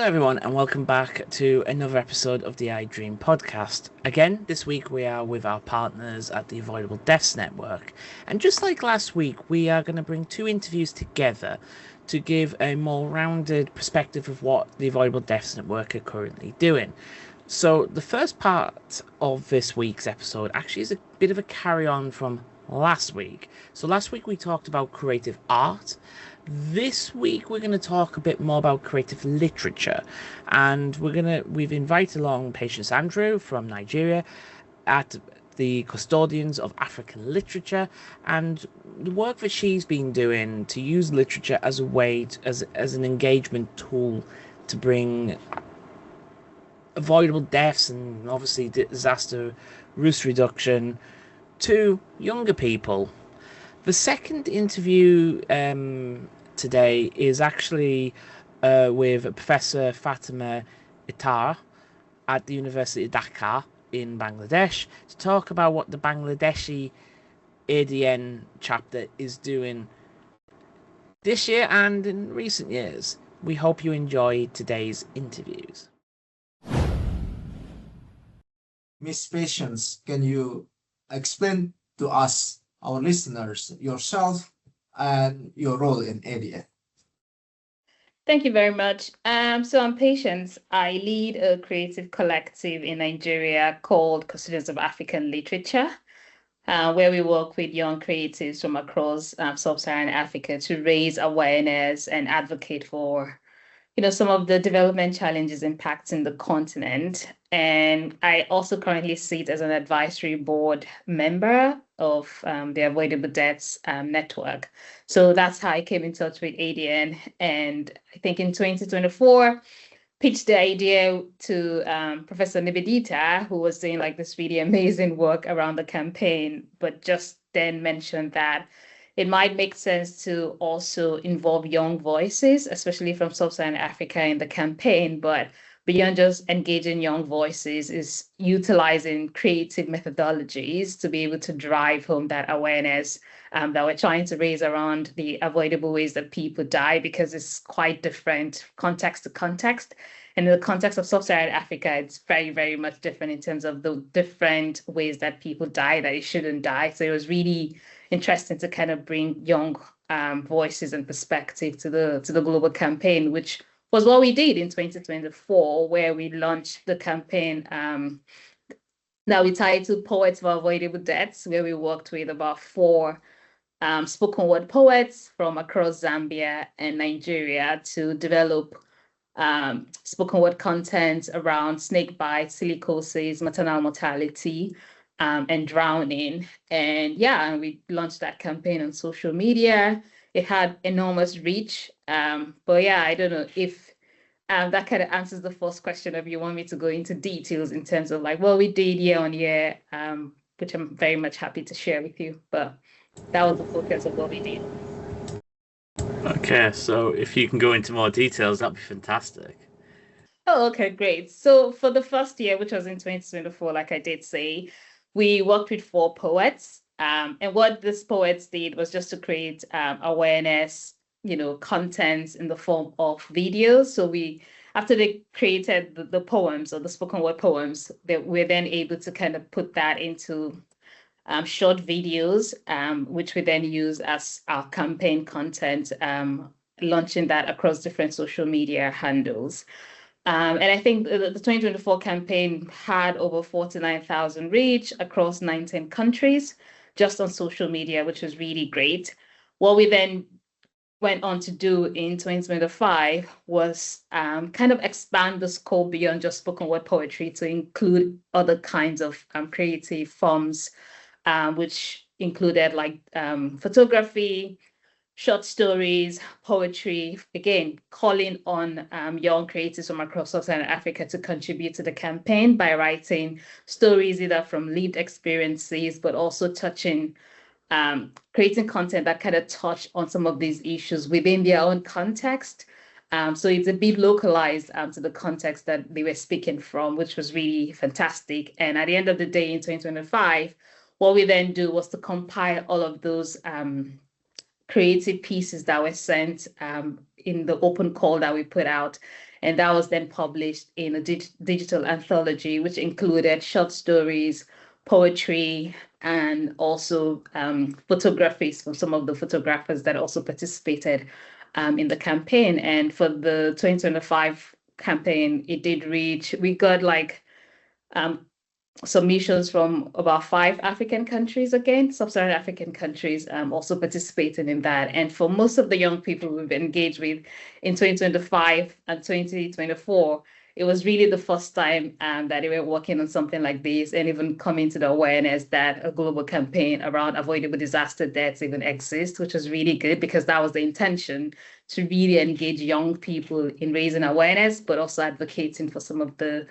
everyone, and welcome back to another episode of the IDRiM podcast. Again, this week we are with our partners at the Avoidable Deaths Network. And just like last week, we are going to bring two interviews together to give a more rounded perspective of what the Avoidable Deaths Network are currently doing. So the first part of this week's episode actually is a bit of a carry-on from last week. So last week we talked about creative art. This week we're going to talk a bit more about creative literature, and we've invited along Patience Andrew from Nigeria at the Custodians of African Literature, and the work that she's been doing to use literature as a way as an engagement tool to bring avoidable deaths and obviously disaster risk reduction to younger people. The second interview today is actually with Professor Fatima Ittar at the University of Dhaka in Bangladesh to talk about what the Bangladeshi IDRiM chapter is doing this year and in recent years. We hope you enjoy today's interviews. Miss Patience, can you explain to us, our listeners, yourself and your role in IDRiM? Thank you very much. So I'm Patience. I lead a creative collective in Nigeria called Custodians of African Literature, where we work with young creatives from across sub-Saharan Africa to raise awareness and advocate for some of the development challenges impacting the continent. And I also currently sit as an advisory board member of the Avoidable Deaths Network. So that's how I came in touch with IDRiM. And I think in 2024, pitched the idea to Professor Nibedita, who was doing like this really amazing work around the campaign, but just then mentioned that it might make sense to also involve young voices, especially from sub-Saharan Africa in the campaign. But beyond just engaging young voices is utilizing creative methodologies to be able to drive home that awareness that we're trying to raise around the avoidable ways that people die, because it's quite different context to context. And in the context of sub-Saharan Africa, it's very, very much different in terms of the different ways that people die, that it shouldn't die. So it was really interesting to kind of bring young voices and perspective to the global campaign, which was what we did in 2024, where we launched the campaign that we titled Poets for Avoidable Deaths, where we worked with about 4 spoken word poets from across Zambia and Nigeria to develop spoken word content around snake bites, silicosis, maternal mortality, and drowning. And yeah, we launched that campaign on social media. It had enormous reach. But yeah, I don't know if that kind of answers the first question, if you want me to go into details in terms of like what we did year on year, which I'm very much happy to share with you. But that was the focus of what we did. Okay, so if you can go into more details, that'd be fantastic. Oh, okay, great. So for the first year, which was in 2024, like I did say, we worked with 4 poets. And what these poets did was just to create awareness, content in the form of videos. So after they created the poems or the spoken word poems, we're then able to kind of put that into short videos, which we then use as our campaign content, launching that across different social media handles. And I think the 2024 campaign had over 49,000 reach across 19 countries just on social media, which was really great. What we then went on to do in 2025 was kind of expand the scope beyond just spoken word poetry to include other kinds of creative forms, which included like photography, short stories, poetry, again, calling on young creators from across sub-Saharan Africa to contribute to the campaign by writing stories either from lived experiences, but also creating content that kind of touch on some of these issues within their own context. So it's a bit localized to the context that they were speaking from, which was really fantastic. And at the end of the day in 2025, what we then do was to compile all of those creative pieces that were sent in the open call that we put out. And that was then published in a digital anthology, which included short stories, poetry, and also photographies from some of the photographers that also participated in the campaign. And for the 2025 campaign, it did reach, we got like submissions from about 5 African countries, again, sub-Saharan African countries, also participating in that. And for most of the young people we've engaged with in 2025 and 2024, it was really the first time that they were working on something like this and even coming to the awareness that a global campaign around avoidable disaster deaths even exists, which was really good because that was the intention, to really engage young people in raising awareness, but also advocating for some of the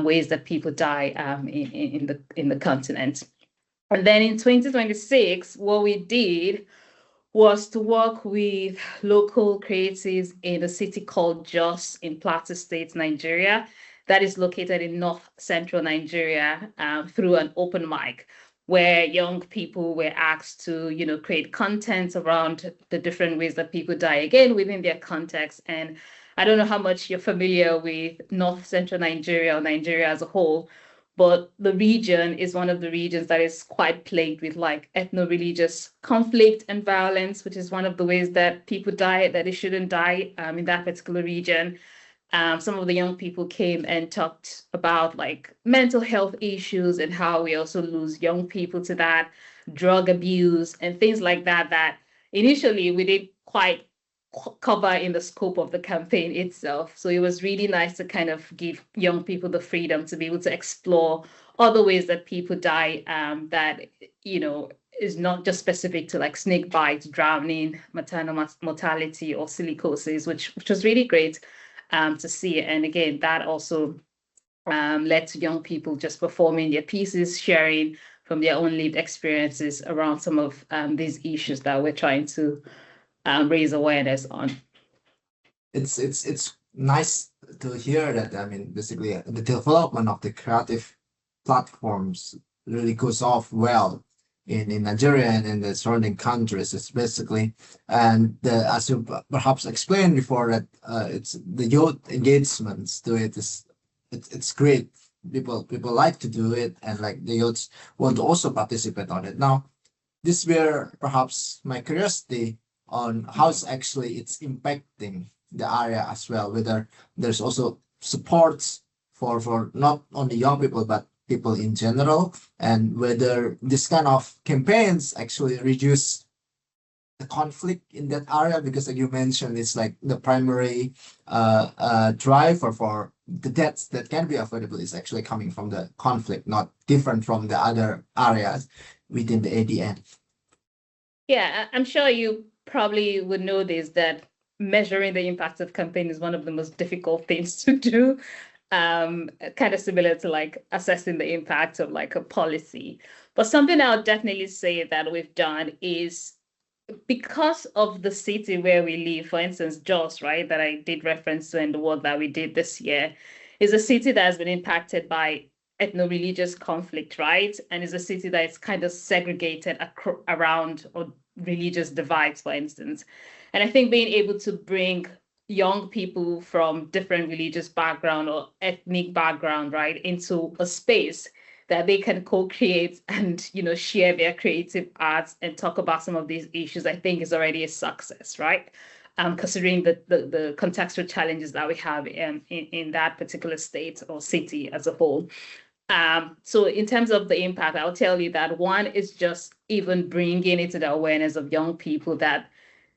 ways that people die in the continent. And then in 2026, what we did was to work with local creatives in a city called Jos in Plateau State, Nigeria, that is located in north central Nigeria, through an open mic where young people were asked to, create content around the different ways that people die, again, within their context. And I don't know how much you're familiar with north central Nigeria or Nigeria as a whole, but the region is one of the regions that is quite plagued with like ethno-religious conflict and violence, which is one of the ways that people die, that they shouldn't die in that particular region. Some of the young people came and talked about like mental health issues and how we also lose young people to that, drug abuse and things like that, that initially we did quite cover in the scope of the campaign itself. So it was really nice to kind of give young people the freedom to be able to explore other ways that people die, that, is not just specific to like snake bites, drowning, maternal mortality, or silicosis, which was really great to see. And again, that also led to young people just performing their pieces, sharing from their own lived experiences around some of these issues that we're trying to raise awareness on. It's nice to hear that. I mean, basically, the development of the creative platforms really goes off well in Nigeria and in the surrounding countries. It's basically, and as you perhaps explained before, that it's the youth engagements to it is it's great. People like to do it, and like the youths want to also participate on it. Now, this were perhaps my curiosity on how it's impacting the area as well, whether there's also supports for not only young people but people in general, and whether this kind of campaigns actually reduce the conflict in that area, because like you mentioned, it's like the primary driver for the deaths that can be avoidable is actually coming from the conflict, not different from the other areas within the ADN. Yeah, I'm sure you probably would know this, that measuring the impact of campaign is one of the most difficult things to do, kind of similar to like assessing the impact of like a policy. But something I'll definitely say that we've done is, because of the city where we live, for instance, Jos, right, that I did reference to in the work that we did this year, is a city that has been impacted by ethno-religious conflict, right? And is a city that is kind of segregated around or religious divides, for instance. And I think being able to bring young people from different religious background or ethnic background, right, into a space that they can co-create and, share their creative arts and talk about some of these issues, I think is already a success, right? Considering the contextual challenges that we have in that particular state or city as a whole. So in terms of the impact, I'll tell you that one is just even bringing it to the awareness of young people that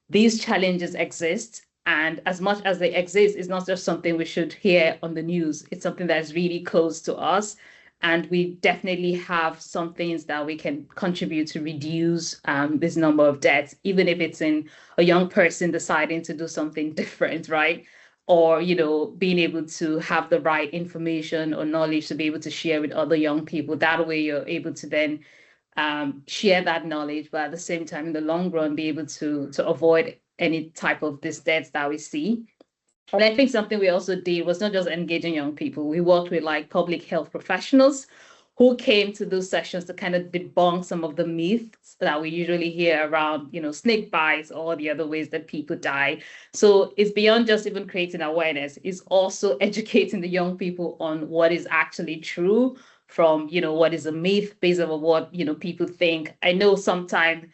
these challenges exist. And as much as they exist, it's not just something we should hear on the news. It's something that's really close to us. And we definitely have some things that we can contribute to reduce this number of deaths, even if it's in a young person deciding to do something different, right? Or, being able to have the right information or knowledge to be able to share with other young people. That way you're able to then share that knowledge, but at the same time, in the long run, be able to avoid any type of these deaths that we see. And I think something we also did was not just engaging young people. We worked with like public health professionals who came to those sessions to kind of debunk some of the myths that we usually hear around, snake bites or the other ways that people die. So it's beyond just even creating awareness, it's also educating the young people on what is actually true from, what is a myth based on what, people think. I know sometimes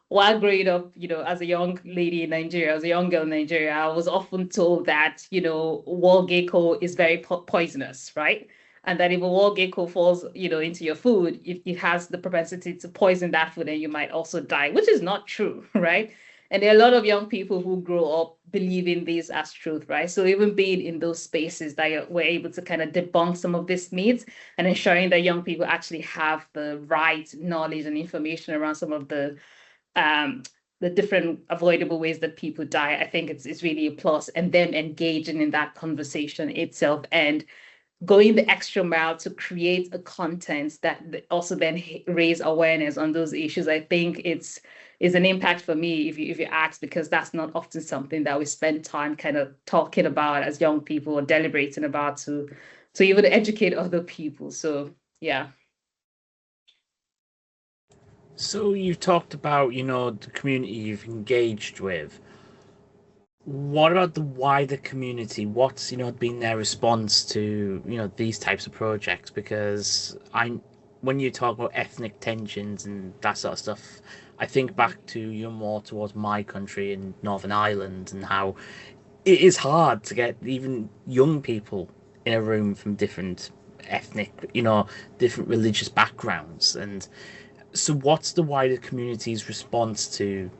while growing up, as a young lady in Nigeria, as a young girl in Nigeria, I was often told that, wall gecko is very poisonous, right? And that if a wall gecko falls, into your food, it has the propensity to poison that food and you might also die, which is not true, right? And there are a lot of young people who grow up believing this as truth, right? So even being in those spaces that we're able to kind of debunk some of these myths and ensuring that young people actually have the right knowledge and information around some of the different avoidable ways that people die, I think it's really a plus. And then engaging in that conversation itself and going the extra mile to create a content that also then raise awareness on those issues. I think it's an impact for me if you ask, because that's not often something that we spend time kind of talking about as young people or deliberating about to even educate other people. So yeah. So you talked about, the community you've engaged with. What about the wider community? What's, been their response to, these types of projects? Because when you talk about ethnic tensions and that sort of stuff, I think back to more towards my country in Northern Ireland and how it is hard to get even young people in a room from different ethnic, different religious backgrounds. And so what's the wider community's response to,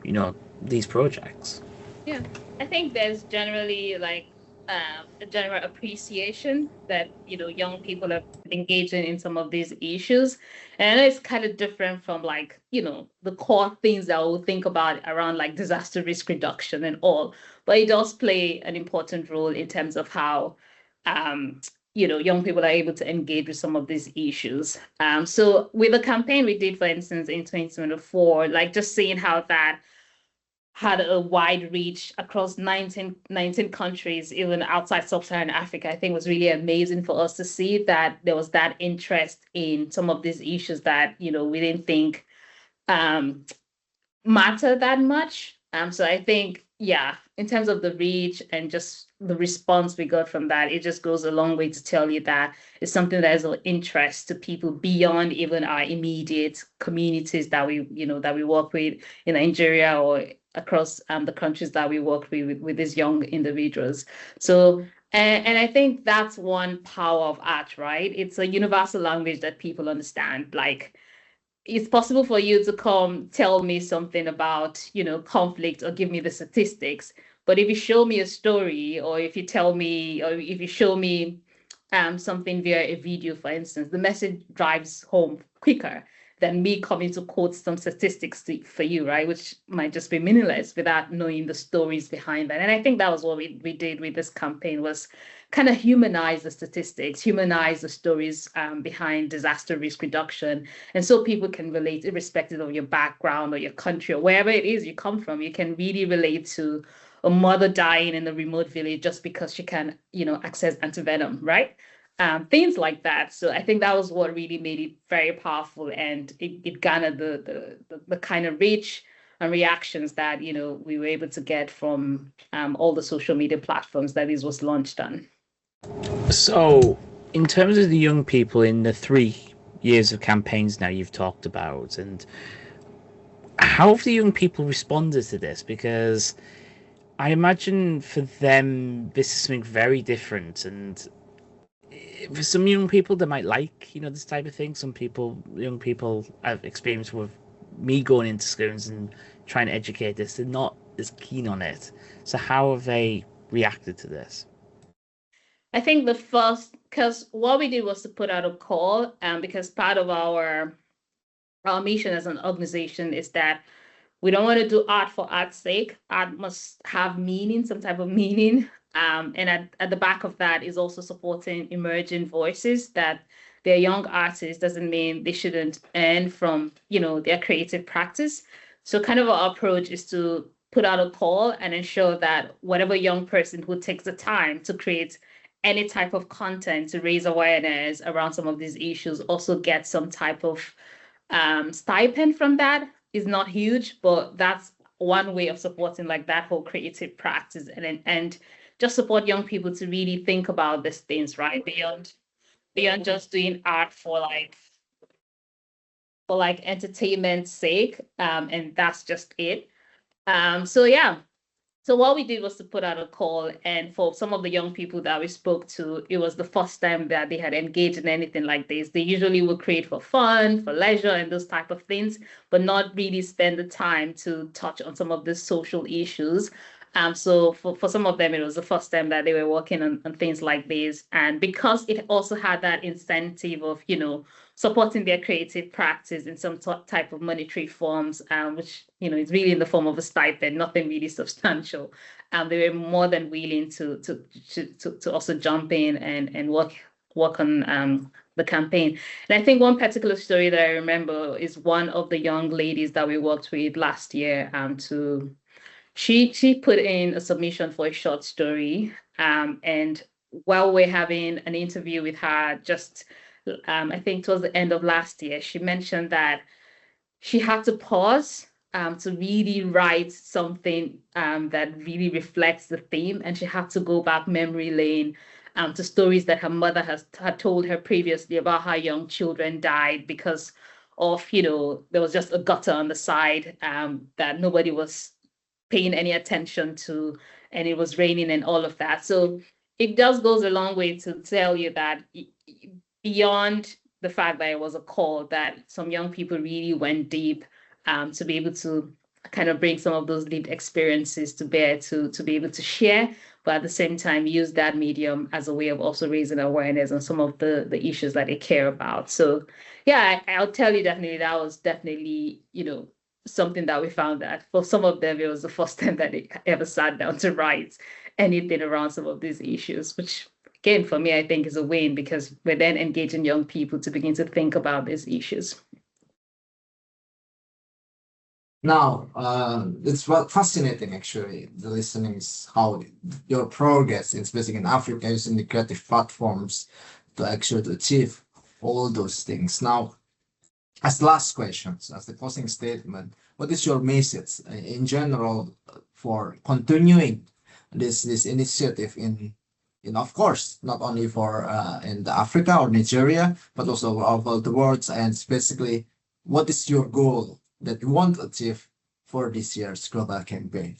these projects? Yeah, I think there's generally like a general appreciation that young people are engaging in some of these issues, and it's kind of different from like the core things that we'll think about around like disaster risk reduction and all, but it does play an important role in terms of how young people are able to engage with some of these issues. So with the campaign we did, for instance, in 2024, like just seeing how that had a wide reach across 19 countries, even outside sub-Saharan Africa, I think was really amazing for us to see that there was that interest in some of these issues that, we didn't think matter that much. So I think, yeah, in terms of the reach and just the response we got from that, it just goes a long way to tell you that it's something that is of interest to people beyond even our immediate communities that we work with in Nigeria or across the countries that we work with these young individuals. So and I think that's one power of art, right? It's a universal language that people understand. Like it's possible for you to come tell me something about, conflict or give me the statistics. But if you show me a story, or if you tell me, or if you show me something via a video, for instance, the message drives home quicker than me coming to quote some statistics for you, right? Which might just be meaningless without knowing the stories behind that. And I think that was what we did with this campaign, was kind of humanize the statistics, humanize the stories behind disaster risk reduction. And so people can relate, irrespective of your background or your country or wherever it is you come from. You can really relate to a mother dying in a remote village just because she can, access antivenom, right? Things like that. So I think that was what really made it very powerful, and it garnered the kind of reach and reactions that we were able to get from all the social media platforms that this was launched on. So, in terms of the young people in the 3 years of campaigns now you've talked about, and how have the young people responded to this? Because I imagine for them this is something very different, and for some young people they might like this type of thing. Some young people I've experienced with me going into schools and trying to educate this, they're not as keen on it. So how have they reacted to this? I think because what we did was to put out a call, because part of our mission as an organization is that we don't want to do art for art's sake. Art must have meaning, some type of meaning. And at the back of that is also supporting emerging voices, that they're young artists doesn't mean they shouldn't earn from, their creative practice. So kind of our approach is to put out a call and ensure that whatever young person who takes the time to create any type of content to raise awareness around some of these issues also get some type of stipend from that. Is not huge, but that's one way of supporting like that whole creative practice, and just support young people to really think about these things, right? Beyond just doing art for like entertainment's sake, and that's just it. So yeah, so what we did was to put out a call, and for some of the young people that we spoke to, it was the first time that they had engaged in anything like this. They usually would create for fun, for leisure, and those type of things, but not really spend the time to touch on some of the social issues. So for some of them, it was the first time that they were working on things like this. And because it also had that incentive of, supporting their creative practice in some type of monetary forms, which, is really in the form of a stipend, nothing really substantial. They were more than willing to also jump in and work on the campaign. And I think one particular story that I remember is one of the young ladies that we worked with last year, she put in a submission for a short story, and while we're having an interview with her, just I think towards the end of last year, she mentioned that she had to pause to really write something that really reflects the theme, and she had to go back memory lane to stories that her mother had told her previously about how young children died because of, there was just a gutter on the side that nobody was paying any attention to, and it was raining and all of that. So it just goes a long way to tell you that beyond the fact that it was a call, that some young people really went deep to be able to kind of bring some of those lived experiences to bear to be able to share, but at the same time use that medium as a way of also raising awareness on some of the issues that they care about. So yeah, I'll tell you definitely that was definitely, something that we found that for some of them, it was the first time that they ever sat down to write anything around some of these issues, which again, for me, I think is a win because we're then engaging young people to begin to think about these issues. Now, it's fascinating actually, the listening is how your progress, especially in Africa, using the creative platforms to actually achieve all those things. Now, as last questions, as the closing statement, what is your message in general for continuing this initiative in of course not only for in the Africa or Nigeria, but also all the world, and basically what is your goal that you want to achieve for this year's global campaign?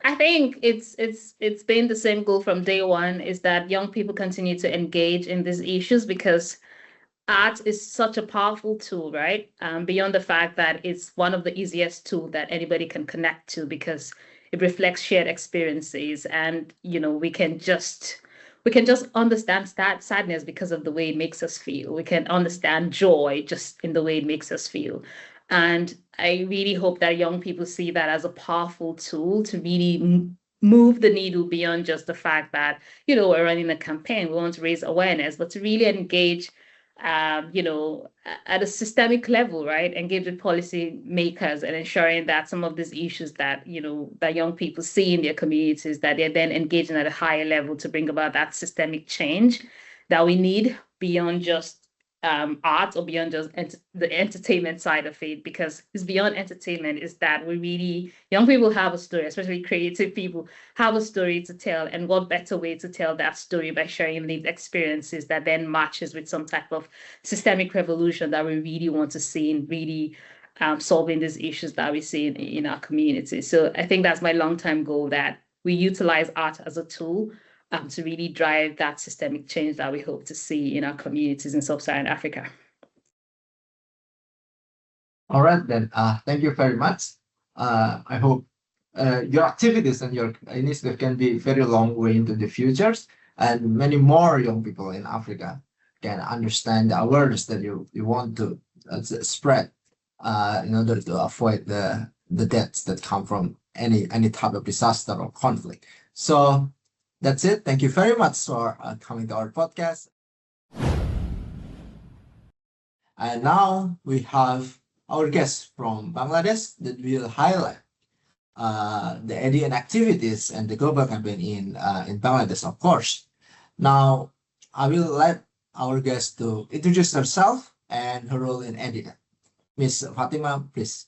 I think it's been the same goal from day one, is that young people continue to engage in these issues because art is such a powerful tool, right? Beyond the fact that it's one of the easiest tools that anybody can connect to because it reflects shared experiences, and we can just understand sadness because of the way it makes us feel. We can understand joy just in the way it makes us feel. And I really hope that young people see that as a powerful tool to really move the needle beyond just the fact that, we're running a campaign, we want to raise awareness, but to really engage at a systemic level, right? Engage with policy makers and ensuring that some of these issues that, that young people see in their communities, that they're then engaging at a higher level to bring about that systemic change that we need beyond just art or beyond just the entertainment side of it, because it's beyond entertainment, is that young people have a story, especially creative people have a story to tell, and what better way to tell that story by sharing lived experiences that then matches with some type of systemic revolution that we really want to see in really solving these issues that we see in our community. So I think that's my long-term goal, that we utilize art as a tool to really drive that systemic change that we hope to see in our communities in Sub-Saharan Africa. All right, then. Thank you very much. I hope your activities and your initiative can be very long way into the futures, and many more young people in Africa can understand the awareness that you want to spread in order to avoid the deaths that come from any type of disaster or conflict. So that's it. Thank you very much for coming to our podcast. And now we have our guest from Bangladesh that will highlight the idea and activities and the global campaign in Bangladesh, of course. Now, I will let our guest to introduce herself and her role in ADN. Miss Fatima, please.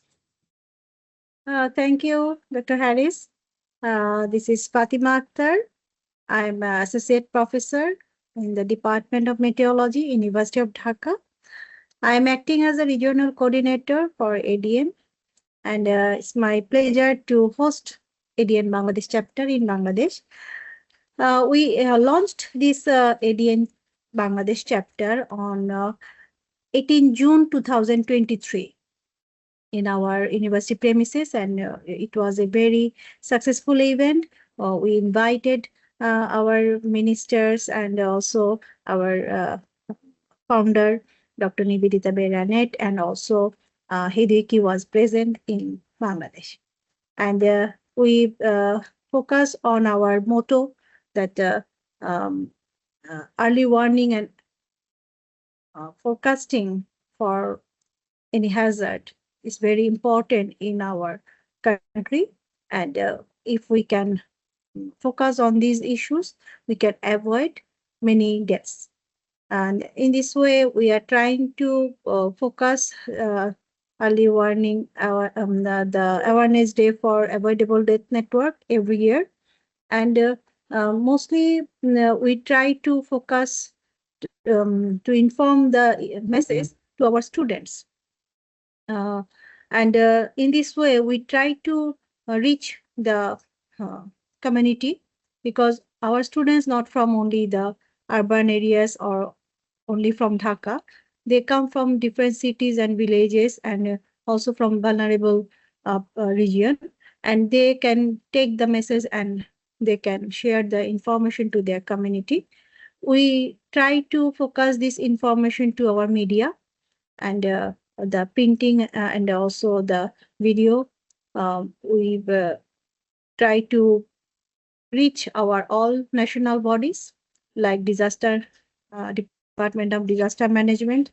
Thank you, Dr. Harris. This is Fatima Akhtar. I'm an associate professor in the Department of Meteorology, University of Dhaka. I'm acting as a regional coordinator for ADN, and it's my pleasure to host ADN Bangladesh chapter in Bangladesh. We launched this ADN Bangladesh chapter on 18 June 2023 in our university premises, and it was a very successful event. We invited our ministers and also our founder, Dr. Nivedita Beranet, and also Hideki was present in Bangladesh. And we focus on our motto that um, early warning and forecasting for any hazard is very important in our country. And if we can focus on these issues, we can avoid many deaths. And in this way, we are trying to focus early warning, the awareness day for Avoidable Death Network every year. And mostly we try to focus to inform the message to our students. And in this way, we try to reach the uh, community, because our students not from only the urban areas or only from Dhaka. They come from different cities and villages, and also from vulnerable region, and they can take the message and they can share the information to their community. We try to focus this information to our media, and the printing and also the video. We've tried to reach our all national bodies like disaster Department of Disaster Management,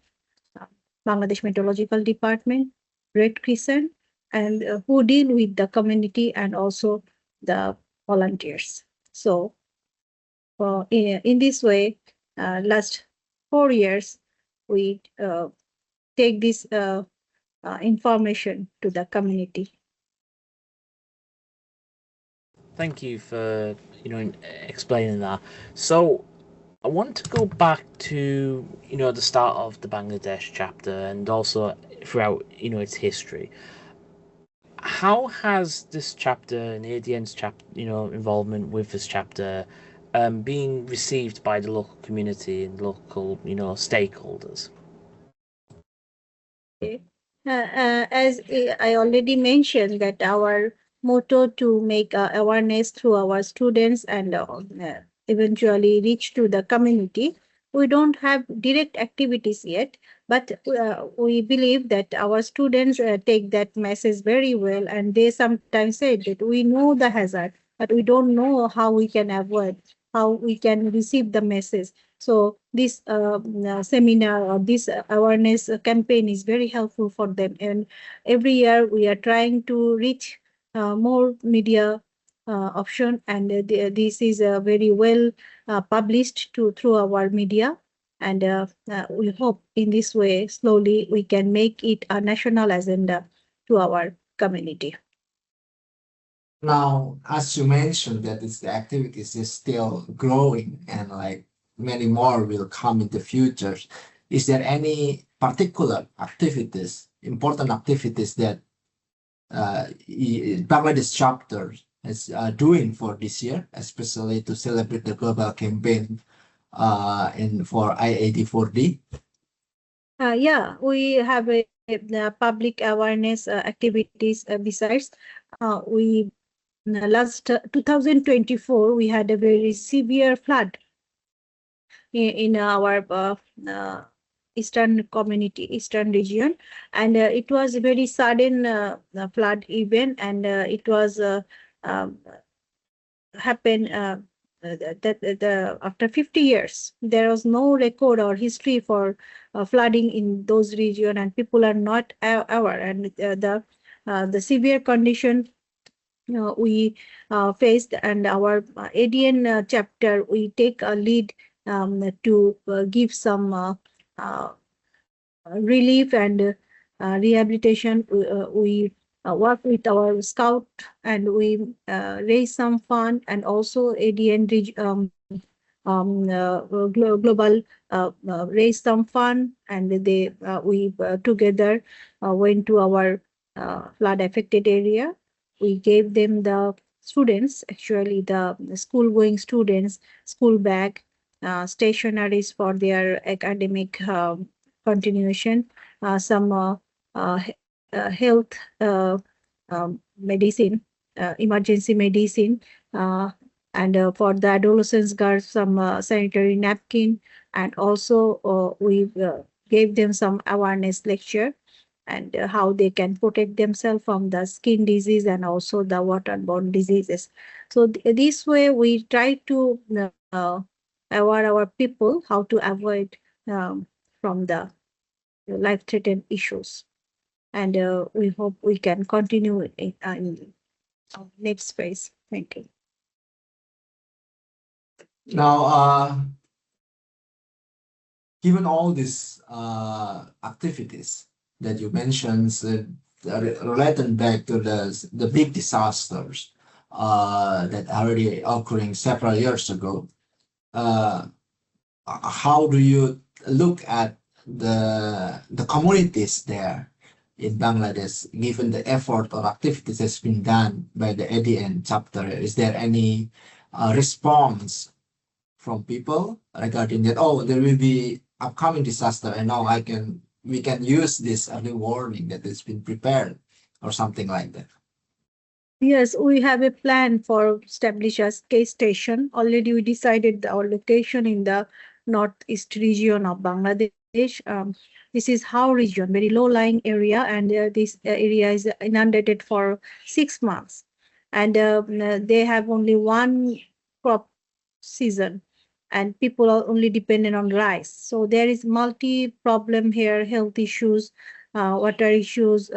uh, Bangladesh Meteorological Department, Red Crescent, and who deal with the community and also the volunteers. So in this way, last 4 years, we take this information to the community. Thank you for explaining that. So I want to go back to the start of the Bangladesh chapter and also throughout its history. How has this chapter and ADN's chapter involvement with this chapter been received by the local community and local stakeholders? As I already mentioned, that our motto to make awareness through our students and eventually reach to the community. We don't have direct activities yet, but we believe that our students take that message very well, and they sometimes say that we know the hazard, but we don't know how we can avoid, how we can receive the message. So this seminar or this awareness campaign is very helpful for them. And every year we are trying to reach more media option, and this is very well published through our media. And we hope in this way, slowly, we can make it a national agenda to our community. Now, as you mentioned, that is the activities is still growing and like many more will come in the future. Is there any particular activities, important activities that Bangladesh chapter is doing for this year, especially to celebrate the global campaign in for IAD4D? Yeah, we have a public awareness activities besides. We last 2024 we had a very severe flood in our eastern community, eastern region, and it was a very sudden flood event, and it was um, happened that after 50 years there was no record or history for flooding in those region, and people are not aware, and the severe condition we faced, and our ADN chapter, we take a lead to give some relief and rehabilitation. We work with our scout and we raise some fund, and also ADN global raise some fund, and they we together went to our flood affected area. We gave them the students, actually the school going students, school bag, stationaries for their academic continuation, some health medicine, emergency medicine, and for the adolescents girls some sanitary napkin, and also we gave them some awareness lecture, and how they can protect themselves from the skin disease and also the waterborne diseases. So this way we try to aware our people how to avoid from the life-threatening issues. And we hope we can continue in next phase. Thank you. Now, given all these activities that you mentioned, related back to the big disasters that are already occurring several years ago, how do you look at the communities there in Bangladesh, given the effort or activities that's been done by the ADN chapter? Is there any response from people regarding that? Oh, there will be upcoming disaster, and now we can use this early warning that has been prepared, or something like that. Yes, we have a plan for establish a case station. Already we decided our location in the northeast region of Bangladesh. This is How region, very low-lying area, and this area is inundated for 6 months. And they have only one crop season, and people are only dependent on rice. So there is multi-problem here, health issues, water issues,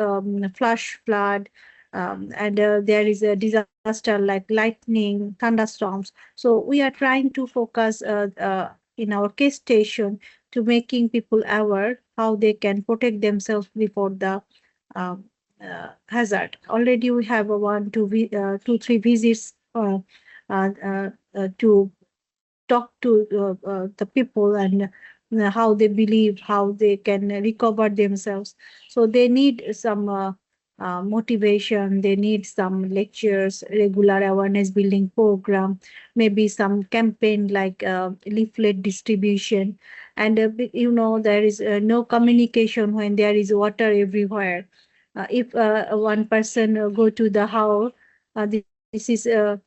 flash flood, and there is a disaster like lightning, thunderstorms. So we are trying to focus in our case station to making people aware how they can protect themselves before the um, hazard. Already we have two, three visits to talk to the people, and how they believe, how they can recover themselves. So they need some motivation, they need some lectures, regular awareness building program, maybe some campaign like leaflet distribution. And there is no communication when there is water everywhere. If one person go to the house, this is 2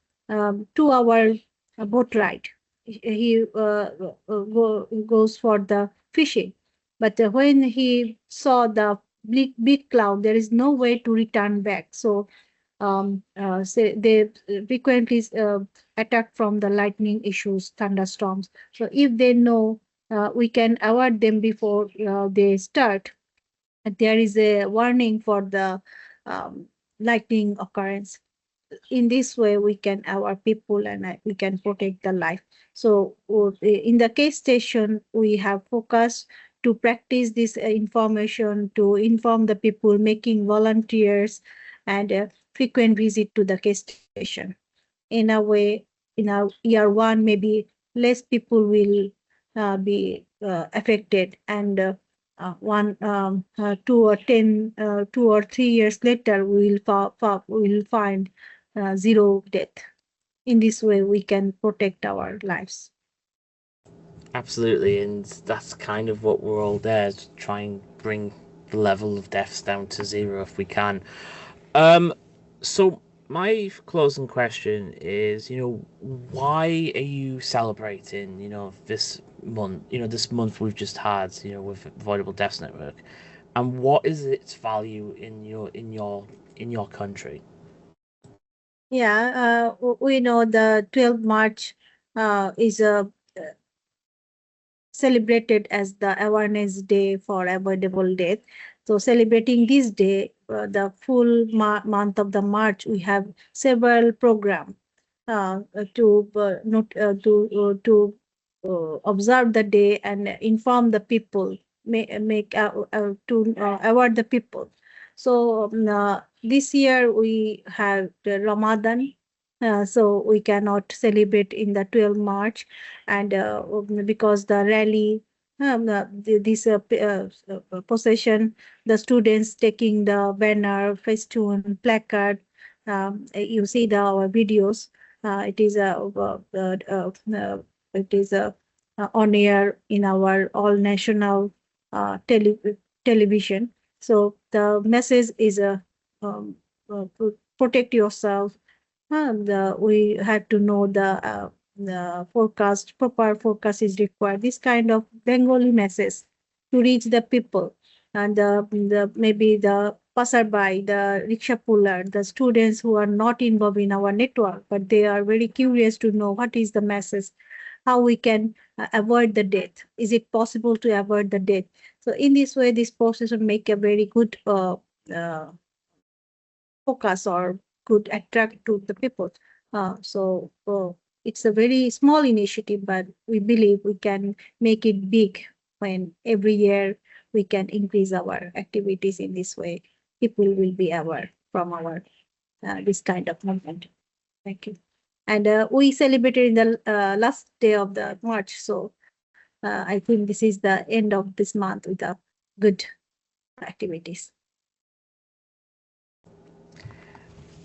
hour boat ride. He goes for the fishing, but when he saw the big cloud, there is no way to return back. So say they frequently attack from the lightning issues, thunderstorms. So if they know, we can avoid them before they start. There is a warning for the lightning occurrence. In this way we can our people, and we can protect the life. So in the case station we have focused to practice this information, to inform the people, making volunteers, and frequent visit to the case station. In a way, in a year one, maybe less people will be affected, and 2 or 3 years later we will find zero death. In this way we can protect our lives. Absolutely, and that's kind of what we're all there to try and bring the level of deaths down to zero if we can. So my closing question is, why are you celebrating, this month, this month we've just had, with Avoidable Deaths Network, and what is its value in your country? Yeah, we know the 12th March is celebrated as the awareness day for avoidable death. So celebrating this day, the full month of the March, we have several programs to observe the day and inform the people, to award the people. So this year we have the Ramadan, so we cannot celebrate in the 12 March, and because the rally, this possession, the students taking the banner, festoon, placard. You see our videos. It is on air in our all national television. So the message is um, protect yourself. We have to know the forecast, proper forecast is required. This kind of Bengali message to reach the people, and maybe the passerby, the rickshaw puller, the students who are not involved in our network, but they are very curious to know what is the message, how we can avoid the death. Is it possible to avoid the death? So in this way, this process will make a very good uh, focus or could attract to the people. It's a very small initiative, but we believe we can make it big when every year we can increase our activities in this way. People will be aware from our this kind of movement. Thank you. And we celebrated in the last day of the March. So I think this is the end of this month with the good activities.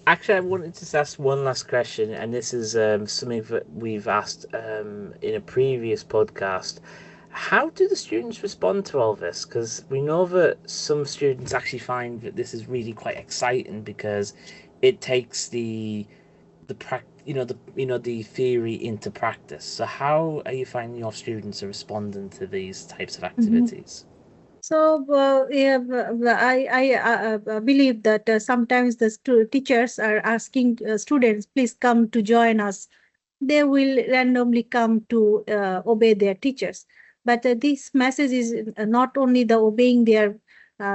Actually, I wanted to ask one last question, and this is something that we've asked in a previous podcast. How do the students respond to all this? Because we know that some students actually find that this is really quite exciting because it takes the the theory into practice. So how are you finding your students are responding to these types of activities? So I believe that sometimes the teachers are asking students, please come to join us. They will randomly come to obey their teachers. But this message is not only the obeying their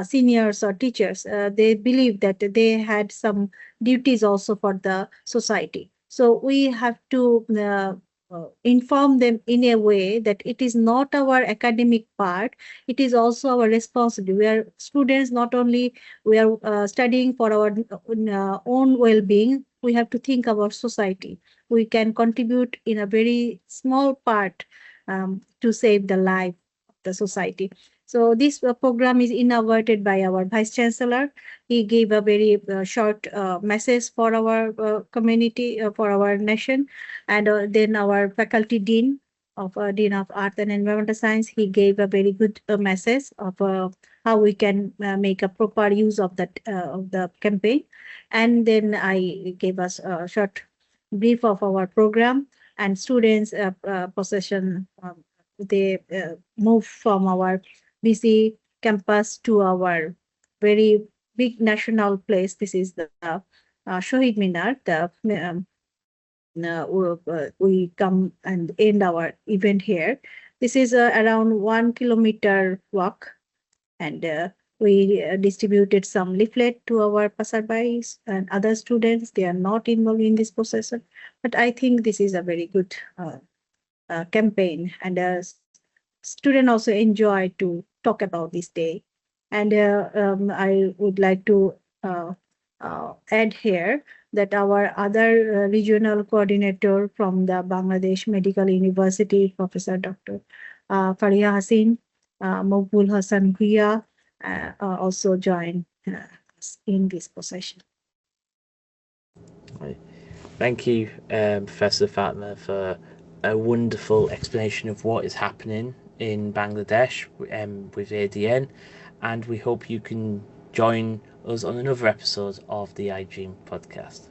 seniors or teachers. They believe that they had some duties also for the society. So we have to inform them in a way that it is not our academic part, it is also our responsibility. We are students, not only we are studying for our own well-being, we have to think about society. We can contribute in a very small part to save the life of the society. So this program is inaugurated by our Vice Chancellor. He gave a very short message for our community, for our nation. And then our faculty dean Dean of Art and Environmental Science, he gave a very good message of how we can make a proper use of the campaign. And then I gave us a short brief of our program, and students possession they move from our busy campus to our very big national place. This is the Shohid Minar. We come and end our event here. This is around 1 kilometer walk, and we distributed some leaflet to our passerbys and other students. They are not involved in this procession, but I think this is a very good campaign, and students also enjoy to talk about this day. And I would like to add here that our other regional coordinator from the Bangladesh Medical University, Professor Dr. Fariha Hassin, Mokbul Hassan Bhuiya, also joined us in this procession. Thank you, Professor Fatma, for a wonderful explanation of what is happening in Bangladesh with ADN, and we hope you can join us on another episode of the IDRiM podcast.